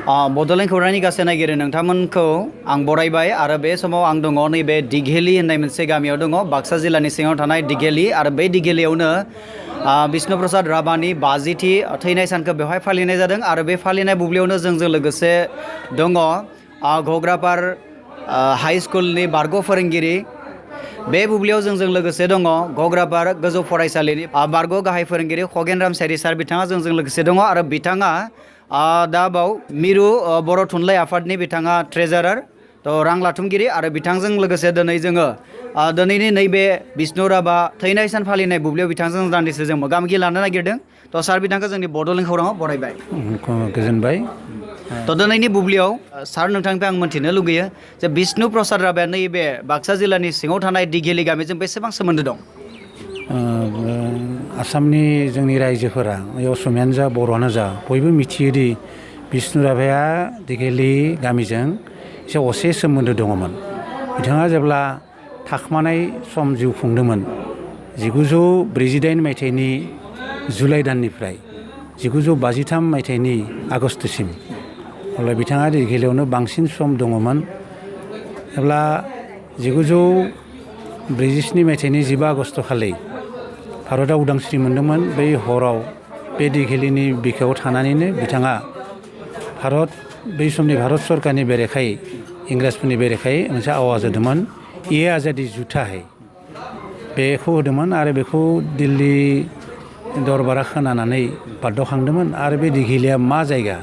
बड'लेण्ड खौरांनि गासै नायगिरि नोंथांमोनखौ आं बरायबाय आरो बे समाव आं दङ नैबे दिघेली होननाय मोनसे गामियाव दङ बाक्सा जिल्लानि सिङाव थानाय दिघेली आरो बे दिघेलीयावनो विष्णु प्रसाद राभानि 50थि थैनाय सानखौ बेवहाय फालिनाय जादों आरो बे फालिनाय बुब्लियावनो जोंजों लोगोसे दङ घग्रापार हाई स्कुलनि बारग' फोरोंगिरि बे बुब्लियाव जोंजों लोगोसे दङ घग्रापार गोजौ फरायसालिनि बारग' गाहाय फोरोंगिरि खगेन रामसायारि सार बिथाङा जोंजों लोगोसे दङ आरो बिथाङा दा बाव मिरु बर' थुनलाइ आफादनि बिथाङा ट्रेजारार रां लाथुमगिरि आरो बिथांजों लोगोसे दिनै जोङो दिनैनि नैबे विष्णु राभा थैनाय सान फालिनाय बुब्लियाव बिथांजों दान्दिसे जों मोगा मोगि लानो नागिरदों सार बिथांखौ जोंनि बड'लेण्ड खौराङाव बरायबाय गोजोनबाय दिनैनि बुब्लियाव सार नोंथांनिफ्राय आं मोन्थिनो लुगैयो जे विष्णु प्रसाद राभाया नैबे बाक्सा जिल्लानि सिङाव थानाय दिघेली गामिजों बेसेबां सोमोन्दो दं आसामनि जोंनि रायजोफोरा असमियानो जा बर'आनो जा बयबो मिथियोदि विष्णु राभाया दिघेली गामिजों एसे असे सोमोन्दो दङमोन बिथाङा जेब्ला थाखोमानाय सम जिउ खुंदोंमोन 1948 मायथाइनि जुलाइ दाननिफ्राय 1953 मायथाइनि आगष्टसिम अब्ला बिथाङा दिघेलीयावनो बांसिन सम दङमोन जेब्ला 1947 मायथाइनि 15 आगस्ट खालि भारतआ उदांस्रि मोन्दोंमोन बै हराव बे दिघेलीनि बिखायाव थानानैनो बिथाङा बै समनि भारत सरकारनि बेरेखायै इंराजफोरनि बेरेखायै मोनसे आवाज होदोंमोन ये आजादी झूठा है बेखौ होदोंमोन आरो बेखौ दिल्ली दरबारा खोनानानै बारदावखांदोंमोन आरो बे दिघेलीया मा जायगा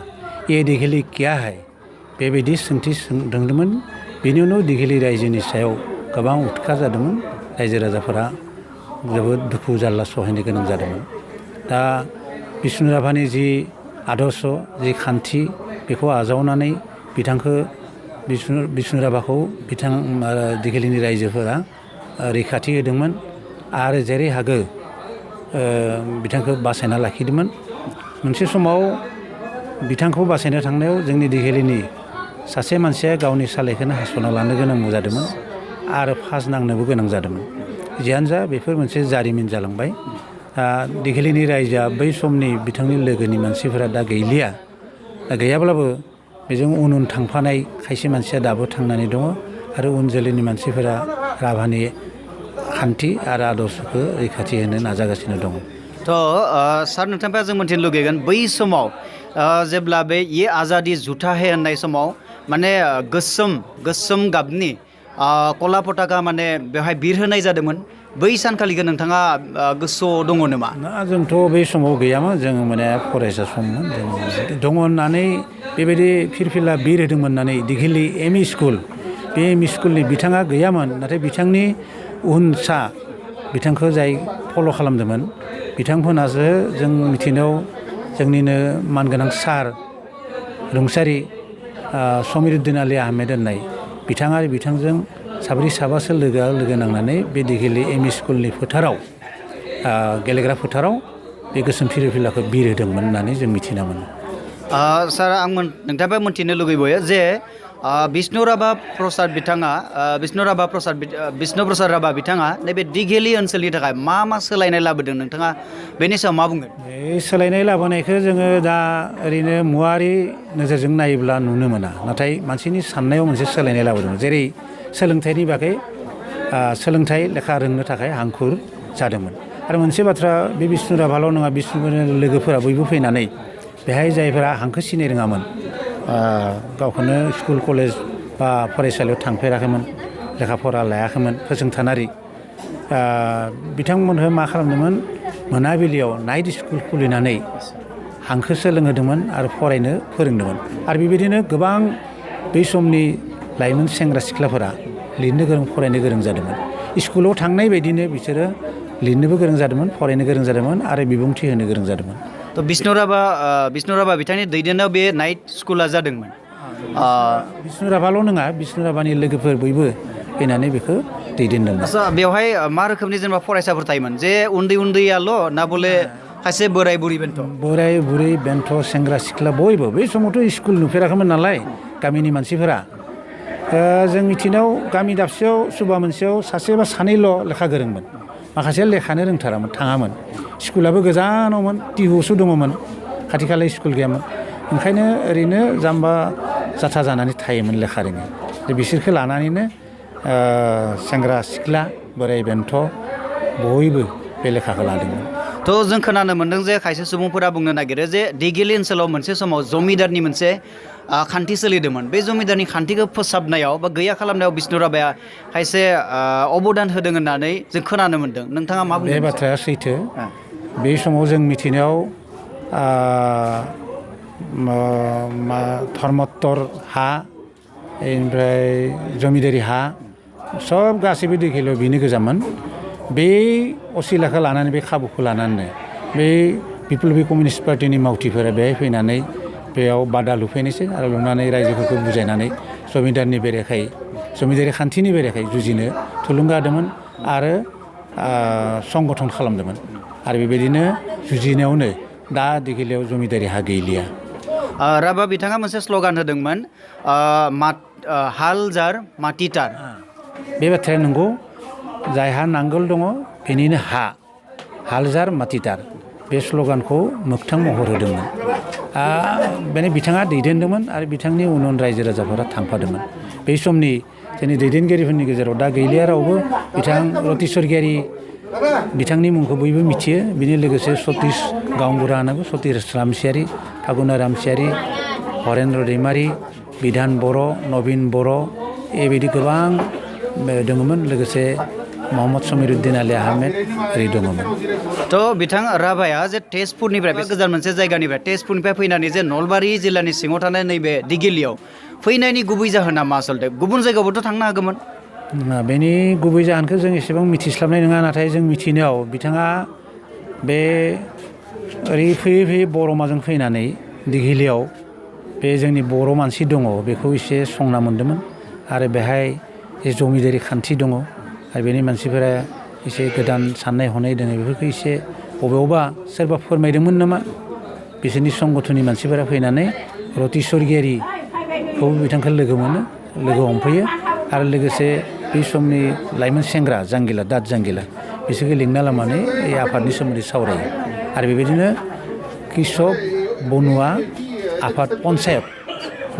ये दिघेली क्या है बेबायदि सोंथि सोंदोंमोन बेनि उनाव दिघेली रायजोनि सायाव गोबां उदखार जादोंमोन रायजो राजाफोरा जोबोद दुखु जारला सहायनो गोनां जादोंमोन दा विष्णु राभानि जि आदर्श जि खान्थि बेखौ आजावनानै बिथांखौ विष्णु राभाखौ दिघेलीनि रायजोफोरा रैखाथि होदोंमोन आरो जेरै हागौ बिथांखौ बासायना लाखिदोंमोन मोनसे समाव बिथांखौ बासायनो थांनायाव जोंनि दिघेलीनि सासे मानसिया गावनि सालायखौनो हास'ना लानो गोनां जादोंमोन आरो फास नांनोबो गोनां जादोंमोन जियानो जा बेफोर मोनसे जारिमिन जालांबाय दिघेलीनि रायजोआ बै समनि बिथांनि लोगोनि मानसिफोरा दा गैलिया दा गैयाब्लाबो बेजों उन थांफानाय खायसे मानसिया दाबो थांनानै दङ आरो उन जोलैनि मानसिफोरा राभानि खान्थि आरो आदर्शखौ रैखाथि होनो नाजागासिनो दङ सार नोंथांनिफ्राय जों मोन्थिनो लुगैगोन बै समाव जेब्ला बे ये आजादी झूठा है होननाय समाव माने गोसोम गाबनि कला पताका माने बेवहाय बिरहोनाय जादोंमोन बै सानखालिखौ नोंथाङा गोसोआव दङ नामा जोंथ' बै समाव गैयामोन जों माने फरायसा सममोन जों दङ होननानै बेबायदि फिरफिला बिरहोदोंमोन होननानै दिघेली एम इ स्कुल बे एम इ स्कुलनि बिथाङा गैयामोन नाथाय बिथांनि उनसा बिथांखौ जाय फल' खालामदोंमोन बिथांमोनासो जों मिथिनायाव जोंनिनो मानगोनां सार रुंसारि समिरुद्दिन आली आहमेद होननाय बिथाङा आरो बिथांजों साब्रै साबासो लोगो नांनानै बे दिघेली एम इ स्कुलनि फोथाराव गेलेग्रा फोथाराव बे गोसोम फिरफिलाखौ बिरहोदोंमोन होननानै जों मिथिना मोनो सार आं नोंथांनिफ्राय मोन्थिनो लुगैबायो जे विष्णु प्रसाद राभा बिथाङा नैबे दिघेली ओनसोलनि थाखाय मा सोलायनाय लाबोदों नोंथाङा बेनि सायाव मा बुंगोन बे सोलायनाय लाबोनायखौ जोङो दा ओरैनो मुवारि नोजोरजों नायोब्ला नुनो मोना नाथाय मानसिनि साननायाव मोनसे सोलायनाय लाबोदों जेरै सोलोंथाइनि बागै सोलोंथाइ लेखा रोंनो थाखाय हांखुर जादोंमोन आरो मोनसे बाथ्रा बे विष्णु राभाल' नङा विष्णुनि लोगोफोरा बयबो फैनानै बेहाय जायफोरा हांखो सिनाय रोङामोन गावखौनो स्कुल कलेज बा फरायसालियाव थांफेराखैमोन लेखा फरा लायाखैमोन फसंथानारि बिथांमोनखौ मा खालामदोंमोन मोनाबिलियाव नाइट स्कुल खुलिनानै हांखो सोलोंहोदोंमोन आरो फरायनो फोरोंदोंमन आरो बेबायदिनो गोबां बै समनि लाइमोन सेंग्रा सिख्लाफोरा लिरनो गोरों फरायनो गोरों जादोंमोन स्कुलाव थांनाय बायदिनो बिसोरो लिरनोबो गोरों जादोंमन फरायनो गोरों जादोंमन आरो बिबुंथि होनो गोरों जादोंमन विष्णु राभा बिथांनि दैदेननायाव बे नाइट स्कुला जादोंमोन विष्णु राभाल' नङा विष्णु राभानि लोगोफोर बयबो फैनानै बेखौ दैदेनदोंमोन बेवहाय मा रोखोमनि जेनेबा फरायसाफोर थायोमोन जे उन्दैयाल' ना बले खायसे बोराय बुरै बेन्थ सेंग्रा सिख्ला बयबो बै समावथ' स्कुल नुफेराखैमोन नालाय गामिनि मानसिफोरा जों मिथिनायाव गामि दाबसेयाव सुबा मोनसेयाव सासे बा सानैल' लेखा गोरोंमोन माखासेया लेखानो रोंथारामोन थाङामोन स्कुलाबो गोजानावमोन टिहुआवसो दङमोन खाथि खाला स्कुल गैयामोन ओंखायनो ओरैनो जाम्बा जाथा जानानै थायोमोन लेखा रोङै बिसोरखौ लानानैनो सेंग्रा सिख्ला बोराइ बेन्थ बयबो बे लेखाखौ लादोंमोन। थ' जों खोनानो मोन्दों जे खायसे सुबुंफोरा बुंनो नागिरो जे दिगिलि ओनसोलाव मोनसे समाव जमिदारनि मोनसे खान्थि सोलिदोंमोन बे जमिदारनि खान्थिखौ फोसाबनायाव बा गैया खालामनायाव बिष्णु राभाया खायसे अबदान होदों होननानै जों खोनानो मोन्दों। नोंथाङा मा बुङो? बे बाथ्राया सैथो। बे समाव जों मिथिनायाव धर्मत्तर हा ओमफ्राय जमिदारि हा सब गासैबो दिगिलियाव बेनो गोजामोन। बे असिलाखौ लानानै बे खाबुखौ लानानै बे पिपलि कमिउनिस्ट पार्टिनि मावथिफोरा बेहाय फैनानै बेयाव बादा लुफैनोसै आरो लुनानै रायजोफोरखौ बुजायनानै जमिदारनि बेरेखायै जमिदारि खान्थिनि बेरेखायै जुजिनो थुलुंगा होदोंमोन आरो संगठन खालामदोंमोन आरो बेबायदिनो जुजिनायावनो दा दिगिलियाव जमिदारि हा गैलिया। राभा बिथाङा मोनसे स्ल'गान होदोंमोन हाल जार माटिटार। बे बाथ्राया नंगौ। जायहा नांगोल दङ बेनिनो हा हाल जार माटिटार बे स्ल'गानखौ मोगथां महर होदोंमोन। बेनो बिथाङा दैदेनदोंमोन आरो बिथांनि उन उन रायजो राजाफोरा थांफादोंमोन। बै समनि जोंनि दैदेनगिरिफोरनि गेजेराव दा गैलिया रावबो। बिथां रति स्वर्गियारि बिथांनि मुंखौ बयबो मिथियो। बिनि लोगोसे सतीश गावबुरा होनाबो सतीश रामसियारि, फागुना रामसियारि, हरेन्द्र दैमारि, बिधान बर', नबिन बर' बेबायदि गोबां दङमोन। लोगोसे महम्मद समिरुद्दिन आली आहमेद ओरै दङमोन। थ' बिथां राभाया जे तेजपुरनिफ्राय बे गोजान मोनसे जायगानिफ्राय तेजपुरनिफ्राय फैनानै जे नलबारि जिल्लानि सिङाव थानाय नैबे दिगिलियाव फैनायनि गुबै जाहोना मा आसलथे? गुबुन जायगायावबोथ' थांनो हागौमोन। बेनि गुबै जाहोनखौ जों एसेबां मिथिस्लाबनाय नङा। नाथाय जों मिथिनायाव बिथाङा बे ओरै फैयै फैयै बर'माजों फैनानै दिगिलियाव बे जोंनि बर' मानसि दङ बेखौ एसे संना मोन्दोंमोन आरो बेहाय जे जमिदारि खान्थि दङ आरो बेनि मानसिफोरा एसे गोदान साननाय हनाय दङ बेफोरखौ एसे बबेयावबा सोरबा फोरमायदोंमोन नामा। बिसोरनि संगठननि मानसिफोरा फैनानै रति स्वर्गियारिखौ बिथांखौ लोगो मोनो, लोगो हमफैयो आरो लोगोसे बै समनि लाइमोन सेंग्रा जांगिला दाद जांगिला बिसोरखौ लिंना लानानै बे आफादनि सोमोन्दै सावरायो आरो बेबायदिनो कृषक बनुवा आफाद पन्सायत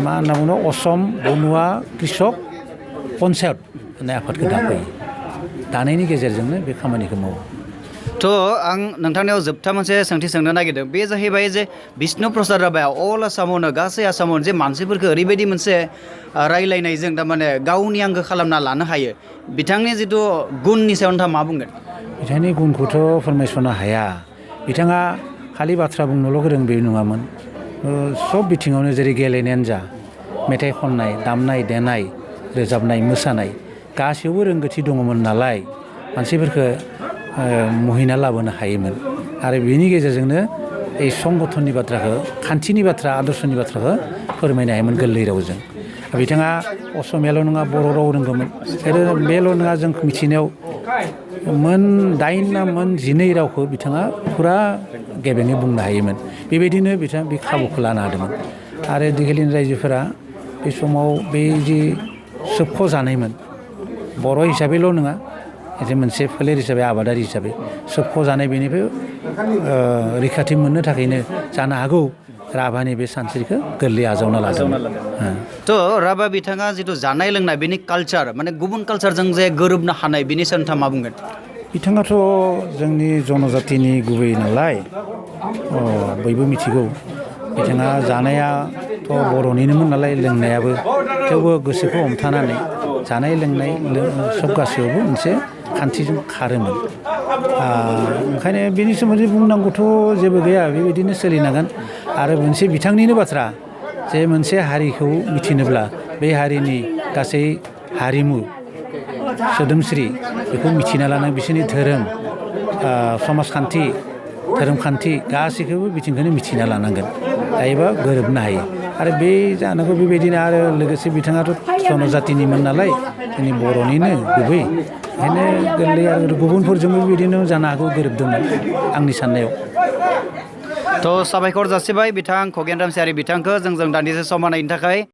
मा होनना बुङो असम बनुवा कृषक पन्सायत होननाय आफादखौ दाफैयो। दानायनि गेजेरजोंनो बे खामानिखौ मावो। थ' आं नोंथांनियाव जोबथा मोनसे सोंथि सोंनो नागिरदों। बे जाहैबाय जे बिष्णु प्रसाद राभाया अल आसामावनो गासै आसामावनो जे मानसिफोरखौ ओरैबायदि मोनसे रायलायनायजों थारमाने गावनि आंगो खालामना लानो हायो। बिथांनि जिथु गुननि सायाव नोंथाङा मा बुंगोन? बिथांनि गुनखौथ' फोरमायस'नो हाया। बिथाङा खालि बाथ्रा बुंनोल' गोरों बे नङामोन। सब बिथिङावनो जेरै गेलेनायानो जा, मेथाइ खननाय, दामनाय देनाय, रोजाबनाय, मोसानाय गासैयावबो रोंगौथि दङमोन नालाय मानसिफोरखौ मुहिना लाबोनो हायोमोन आरो बेनि गेजेरजोंनो এই संगठननि बाथ्राखौ, खान्थिनि बाथ्रा, आदर्शनि बाथ्राखौ फोरमायनो हायोमोन गोरलै रावजों। बिथाङा असमियाल' नङा बर' राव रोंगौमोन। आरो बेल' नङा जों मिथिनायाव मोन 8 ना मोन 12 रावखौ बिथाङा फुरा गेबेङै बुंनो हायोमोन। बेबायदिनो बिथाङा बे खाबुखौ लानो हादोंमोन आरो दिगिलिनि रायजोफोरा बे समाव बे जि सोबख' जानायमोन बर' हिसाबैल' नङा, मोनसे फोलेर हिसाबै आबादारि हिसाबै सोबख' जानाय बेनिफ्राय रैखाथि मोननो थाखायनो जानो हागौ राभानि बे सानस्रिखौ गोरलै आजावना लादोंमोन। थ' राभा बिथाङा जिथु जानाय लोंनाय बेनि कालचार माने गुबुन कालचारजों जे गोरोबनो हानाय बेनि सायाव नोंथाङा मा बुंगोन? बिथाङाथ' जोंनि जनजातिनि गुबै नालाय बयबो मिथिगौ। बिथाङा जानायाथ' बर'निनोमोन नालाय लोंनायाबो, थेवबो गोसोखौ हमथानानै जानाय लोंनाय सब गासैयावबो मोनसे खान्थिजों खारोमोन। ओंखायनो बेनि सोमोन्दै बुंनांगौथ' जेबो गैया, बेबायदिनो सोलिनांगोन। आरो मोनसे बिथांनिनो बाथ्रा जे मोनसे हारिखौ मिथिनोब्ला बे हारिनि गासै हारिमु सोदोमस्रि बेखौ मिथिना लानांगोन। बिसोरनि धोरोम, समाजखान्थि, धोरोमखान्थि गासैखौबो बिथिंखौनो मिथिना लानांगोन। जायोबा गोरोबनो हायो आरो बे जानांगौ बेबायदिनो। आरो लोगोसे बिथाङाथ' जनजातिनिमोन नालाय जोंनि बर'निनो गुबै, ओंखायनो गोरलै आरो गुबुनफोरजोंबो बेबायदिनो जानो हागौ गोरोबदोंमोन आंनि साननायाव। थ' साबायखर जासिबाय बिथां खगेन रामसियारि बिथांखौ जोंजों दान्दिसे सम होनायनि थाखाय।